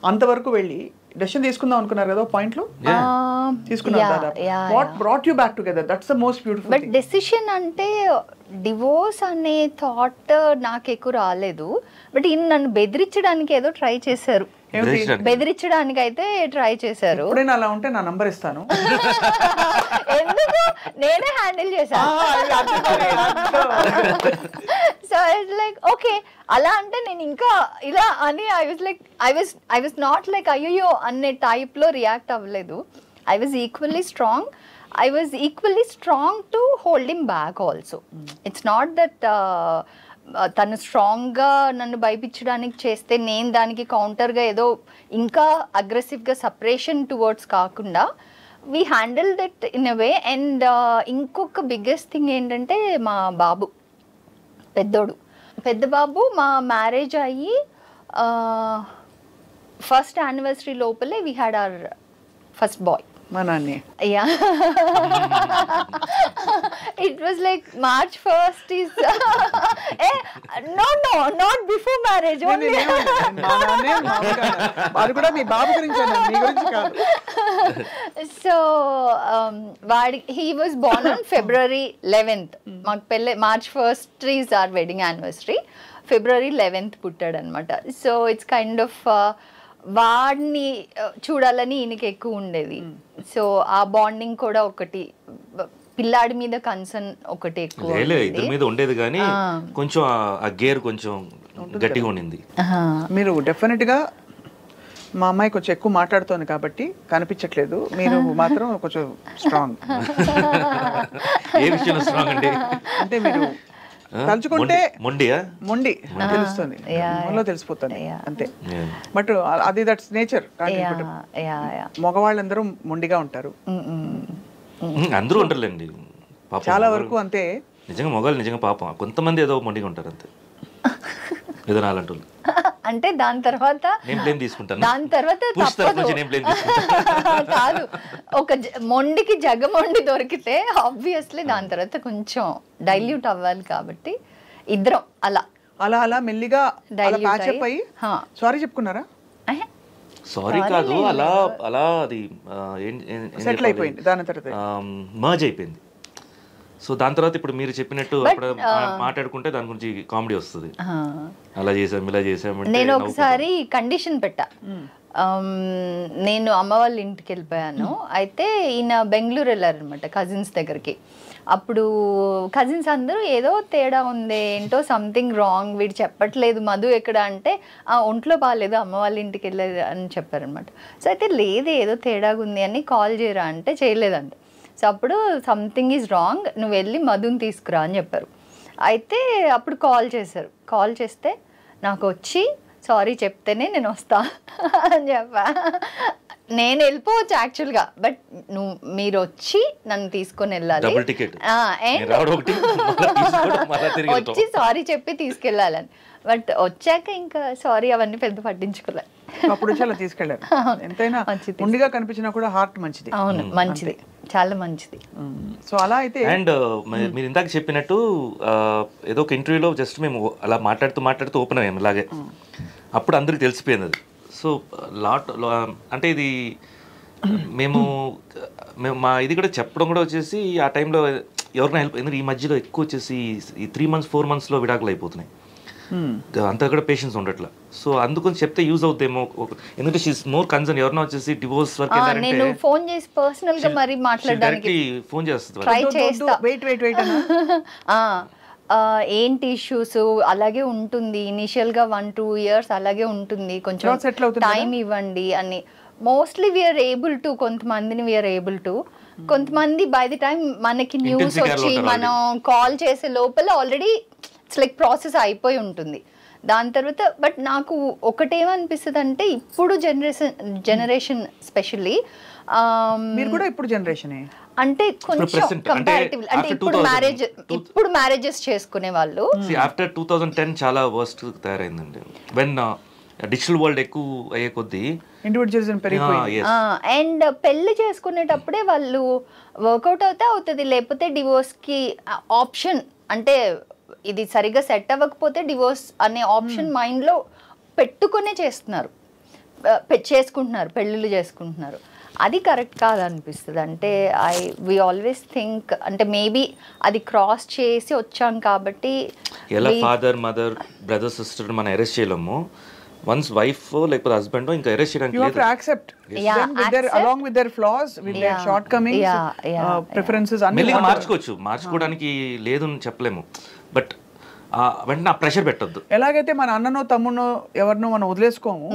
అంతవరకు వెళ్ళి డెసిషన్ తీసుకుందాం అనుకున్నారు కదా పాయింట్లో తీసుకున్నారు. What brought you back together? That's the most beautiful. But decision అంటే డివోర్స్ అనే థాట్ నాకు ఎక్కువ రాలేదు. బట్ ఈయన నన్ను బెదిరించడానికి ఏదో ట్రై చేశారు. బెదిరించడానికి అయితే ట్రై చేశారు. ఎప్పుడైనా అలా ఉంటే నా నంబర్ ఇస్తాను. ఎందుకు నేనే హ్యాండిల్ చేశాను. సో ఇట్స్ లైక్ ఓకే, అలా అంటే నేను ఇంకా ఇలా అని ఐ వాజ్ నాట్ లైక్ అయ్యో అనే టైప్ లో రియాక్ట్ అవ్వలేదు. I was equally strong to hold him back also. It's not that తను స్ట్రాంగ్గా నన్ను భయపించడానికి చేస్తే నేను దానికి కౌంటర్గా ఏదో ఇంకా అగ్రెసివ్గా సపరేషన్ టువర్డ్స్ కాకుండా we handle that in a way. And ఇంకొక బిగ్గెస్ట్ థింగ్ ఏంటంటే మా బాబు పెద్ద బాబు మా మ్యారేజ్ అయ్యి ఫస్ట్ యానివర్సరీ లోపలే we had our first boy. మా నాన్న. Yeah. It was like March 1st is no, not before marriage only. అది కూడా మీ బాబు గురించి మీ గురించి కాదు. So he was born on February 11th. మాకు పెళ్ళి March 1st is our wedding anniversary. February 11th పుట్టాడు అనమాట. So it's kind of వాడిని చూడాలని ఈయనకి ఎక్కువ ఉండేది. సో ఆ బాండింగ్ కూడా ఒకటి, పిల్లాడి మీద కన్సర్న్ ఒకటి ఎక్కువ మీద ఉండేది కానీ కొంచెం ఆ గేర్ కొంచెం గట్టిగా ఉండింది. మీరు డెఫినెట్ గా మా అమ్మాయి కొంచెం ఎక్కువ మాట్లాడుతోంది కాబట్టి కనిపించట్లేదు, మీరు మాత్రం కొంచెం స్ట్రాంగ్. ఏ విషయంలో స్ట్రాంగ్ అండి? అంటే మీరు తలుచుకుంటే మొండి తెలుస్తుంది, తెలిసిపోతుంది అంతే. బట్ అది దట్స్ నేచర్. మగవాళ్ళందరూ మొండిగా ఉంటారు, అందరూ ఉంటారులేండి చాలా వరకు అంతే. నిజంగా మగవాళ్ళు నిజంగా పాపం కొంతమంది ఏదో మొండిగా ఉంటారు అంతే, ఏదో నాలంటూ. అంటే దాని తర్వాత కాదు, ఒక మొండికి జగమొండి దొరికితే ఆబ్వియస్లీ దాని తర్వాత కొంచెం డైల్యూట్ అవ్వాలి. కాబట్టి ఇద్దరం అలా అలా అలా మెల్లిగా ప్యాచప్ అయ్యి సారీ చెప్పుకున్నారా? సారీ కాదు, అలా అలా అది సెటిల్ అయిపోయింది, దాని తర్వాత మర్జ్ అయిపోయింది. సో దాని తర్వాత ఇప్పుడు మీరు చెప్పినట్టు అప్పుడు మాట్లాడుకుంటే దాని గురించి కామెడీ వస్తుంది, అలా చేసాం ఇలా చేసాం. నేను ఒకసారి కండిషన్ పెట్టా, నేను అమ్మ వాళ్ళ ఇంటికి వెళ్ళిపోయాను. అయితే ఈయన బెంగళూరు వెళ్ళారనమాట కజిన్స్ దగ్గరికి. అప్పుడు కజిన్స్ అందరూ ఏదో తేడా ఉంది, ఏంటో సంథింగ్ రాంగ్, వీడు చెప్పట్లేదు మధు ఎక్కడ అంటే ఒంట్లో బాగాలేదు అమ్మ వాళ్ళ ఇంటికి వెళ్ళేది అని చెప్పారనమాట. సో అయితే లేదు ఏదో తేడాగా ఉంది అని కాల్ చేయరా అంటే చేయలేదంట. సో అప్పుడు సంథింగ్ ఈజ్ రాంగ్, నువ్వు వెళ్ళి మధుని తీసుకురా అని చెప్పారు. అయితే అప్పుడు కాల్ చేశారు. కాల్ చేస్తే నాకు వచ్చి సారీ చెప్తేనే నేను వస్తా అని చెప్పా. నేను వెళ్ళిపోవచ్చు యాక్చువల్గా, బట్ మీరు వచ్చి నన్ను తీసుకొని వెళ్ళాలి, వచ్చి సారీ చెప్పి తీసుకెళ్ళాలని. బట్ వచ్చాక ఇంకా సారీ అవన్నీ పెద్ద పట్టించుకోలే. అప్పుడు చాలా తీసుకెళ్ళారు. ఎంతైనా ముందుగా కనిపించినా కూడా హార్ట్ మంచిది. అవును, మంచిది, చాలా మంచిది. సో అలా అయితే అండ్ మీరు ఇందాక చెప్పినట్టు ఏదో ఒక ఇంటర్వ్యూలో జస్ట్ మేము అలా మాట్లాడుతూ ఓపెన్ అయ్యాము ఇలాగే. అప్పుడు అందరికి తెలిసిపోయింది అది. సో అంటే ఇది మేము మా ఇది కూడా చెప్పడం కూడా వచ్చేసి ఆ టైంలో ఎవరికైనా హెల్ప్, ఎందుకంటే ఈ మధ్యలో ఎక్కువ వచ్చేసి ఈ 3 months 4 monthsలో విడాకులు అయిపోతున్నాయి, అంతా కూడా పేషెన్స్ ఉండట్లా. సో అందుకని చెప్తే యూజ్ అవుతాయేమో, ఎందుకంటే షీస్ మోర్ కన్సర్న్. ఎవరైనా వచ్చేసి డివోర్స్ వరకు నేను ఫోన్ చేసి పర్సనల్ గా మరి మాట్లాడడానికి ఫోన్ చేస్తుంది, ట్రై చేస్తా. వెయిట్ ఏంటి ఇష్యూస్ అలాగే ఉంటుంది, ఇనిషియల్గా 1-2 years అలాగే ఉంటుంది, కొంచెం టైం ఇవ్వండి అని. మోస్ట్లీ వీఆర్ ఏబుల్ టు, కొంతమందిని వీఆర్ ఏబుల్ టు, కొంతమంది బై ది టైం మనకి న్యూస్ వచ్చి మనం కాల్ చేసే లోపల ఆల్రెడీ ఇట్స్ లైక్ ప్రాసెస్ అయిపోయి ఉంటుంది. దాని తర్వాత బట్ నాకు ఒకటేమనిపిస్తుంది అంటే ఇప్పుడు జనరేషన్ స్పెషల్లీ మీరు కూడా ఇప్పుడు జనరేషనే అంటే కొంచెం కంపారిటివ్ అంటే ఇప్పుడు మ్యారేజెస్ చేసుకునే వాళ్ళు ఆఫ్టర్ 2010 చాలా వర్స్ట్ తయారైందండి. వెన్ డిజిటల్ వరల్డ్ ఎక్కువ అయ్యే కొద్దీ ఇండివిజువలిజం పెరిగిపోయింది. అండ్ పెళ్లి చేసుకునేటప్పుడే వాళ్ళు వర్కౌట్ అవుతుంది, లేకపోతే డివోర్స్కి ఆప్షన్, అంటే ఇది సరిగ్గా సెట్ అవ్వకపోతే డివోర్స్ అనే ఆప్షన్ మైండ్లో పెట్టుకునే చేస్తున్నారు. చేసుకుంటున్నారు, పెళ్ళిళ్ళు చేసుకుంటున్నారు. అది కరెక్ట్ కాదనిపిస్తుంది. అంటే వి ఆల్వేస్ థింక్ అంటే మేబీ అది క్రాస్ చేసి వచ్చాం కాబట్టి ఎలా ఫాదర్ మదర్ బ్రదర్ సిస్టర్ మనం అరెస్ట్ చేయలేము, వన్స్ వైఫ్ లేకపోతే హస్బెండ్ ఇంకా అరెస్ట్ చేయడానికి You have to accept them with their, along with their flaws, with their shortcomings, preferences, మెల్లిగా మార్చుకోవడానికి లేదు అని చెప్పలేము. బట్ వెంటనే ఆ ప్రెషర్ పెట్టొద్దు. ఎలాగైతే మన అన్ననో తమ్మునో ఎవరినో మనం వదిలేసుకోము,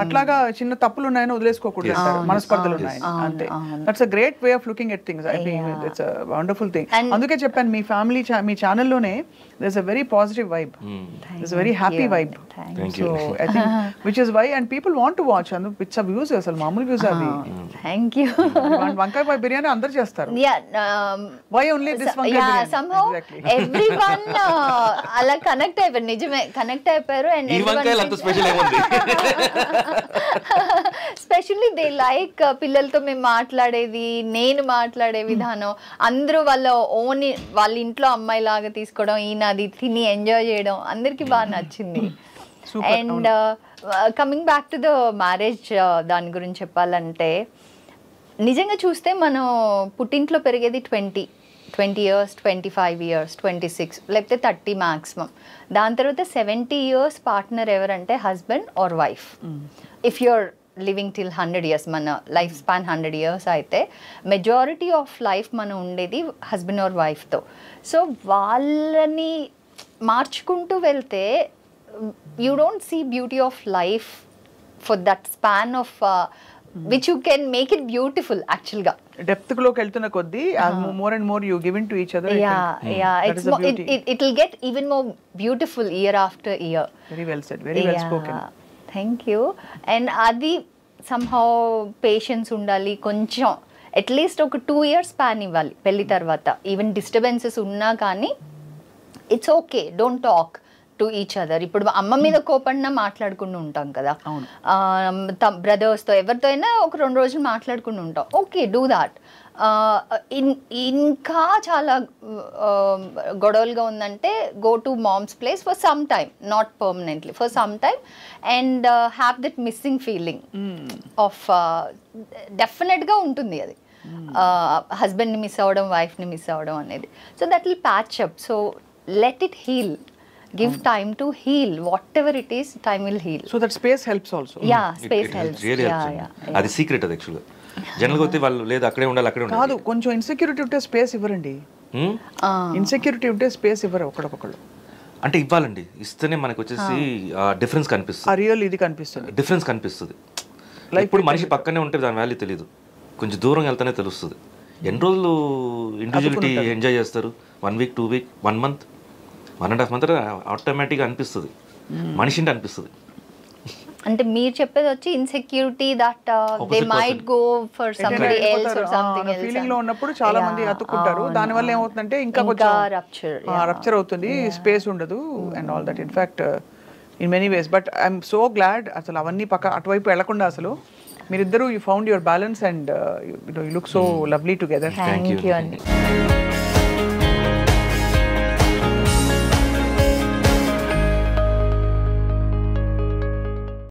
అట్లాగా చిన్న తప్పులు ఉన్నాయని వదిలేసుకోకూడదు, మనస్పర్ధలు ఉన్నాయని అంతే. That's a great way of looking at things. I think it's a wonderful thing. అందుకే చెప్పాను మీ ఫ్యామిలీ మీ ఛానల్లోనే there's a very positive vibe. There's a very happy vibe. So I think which is why and people want to watch and picha views asalu maamulu views avi. Thank you. Vankai boy biryani andaru chestaru. Why only this vankai biryani? Somehow everyone ala connect ayyaru, nijame connect ayyaru and ఈ వంకాయలు అంత special ఏముంది? Specially they like పిల్లలతో మేము మాట్లాడేది, నేను మాట్లాడే విధానం, అందరూ వాళ్ళ ఇంట్లో అమ్మాయి లాగా తీసుకోవడం, ఈయన అది తిని ఎంజాయ్ చేయడం అందరికి బాగా నచ్చింది. And coming back to the marriage దాని గురించి చెప్పాలంటే నిజంగా చూస్తే మనం పుట్టింట్లో పెరిగేది 20 years, 25 years, 26 లేకపోతే 30 మ్యాక్సిమం. దాని తర్వాత 70 years పార్ట్నర్ ఎవరంటే husband or wife. If you're living till 100 years, మన లైఫ్ స్పాన్ 100 years అయితే మెజారిటీ ఆఫ్ లైఫ్ మనం ఉండేది హస్బెండ్ ఆర్ వైఫ్తో. సో వాళ్ళని మార్చుకుంటూ వెళ్తే you don't see beauty of life for that span of which you can make it beautiful. యాక్చువల్గా depth లోకి వెళ్తున్న కొద్దీ more and more you give into each other. It will get even more beautiful year after year. Very well said, very well spoken. Thank you. And అది somehow patience ఉండాలి కొంచెం, at least ఒక 2 years span ఇవ్వాలి పెళ్లి తర్వాత. Even disturbances ఉన్నా కానీ it's okay, don't talk to each other. ఇప్పుడు అమ్మ మీద కోపడినా మాట్లాడుకుంటూ ఉంటాం కదా, బ్రదర్స్తో ఎవరితో అయినా ఒక 2 రోజులు మాట్లాడుకుంటూ ఉంటాం, ఓకే డూ దాట్. ఇంకా చాలా గొడవలుగా ఉందంటే go to mom's place for some time, not permanently, for some time, and have that missing feeling of డెఫినెట్గా ఉంటుంది అది, హస్బెండ్ని మిస్ అవ్వడం, వైఫ్ని మిస్ అవ్వడం అనేది. So that will patch up. So let it heal, give time to heal, whatever it is, time will heal. So that space helps also. Space helps. Really helps. అది secret అది యాక్చువల్గా. జనరల్గా అయితే వాళ్ళు లేదు అక్కడే ఉండాలి అక్కడే ఉండాలి కాదు, కొంచెం ఇన్సెక్యూరిటీ ఉంటే స్పేస్ ఇవ్వరండి. ఇన్సెక్యూరిటీ ఉంటే స్పేస్ ఇవ్వరు ఒకళ్ళొకళ్ళు. అంటే ఇవ్వాలండి, ఇస్తేనే మనకు వచ్చేసి డిఫరెన్స్ కనిపిస్తుంది, ఆ రియల్ ఇది కనిపిస్తుంది, డిఫరెన్స్ కనిపిస్తుంది. ఇప్పుడు మనిషి పక్కనే ఉంటే దాని వాల్యూ తెలియదు, కొంచెం దూరం వెళ్తానే తెలుస్తుంది. ఎన్ని రోజులు ఇండివిజువలిటీ ఎంజాయ్ చేస్తారు? 1 week, 2 weeks, 1 month, 1.5 months ఆటోమేటిక్గా అనిపిస్తుంది, మనిషింటి అనిపిస్తుంది. అంటే మీరు చెప్పేది వచ్చి insecurity that they might go for somebody else or something else feeling లో ఉన్నప్పుడు చాలా మంది అతుక్కుంటారు. దాని వల్ల ఏమవుతుందంటే ఇంకా రప్చర్ అవుతుంది, స్పేస్ ఉండదు and all that. In fact in many ways. But I'm so glad అసలు అవన్నీ అటువైపు వెళ్లకుండా అసలు మీరిద్దరూ you found your balance and you look so lovely together. Thank you అండి.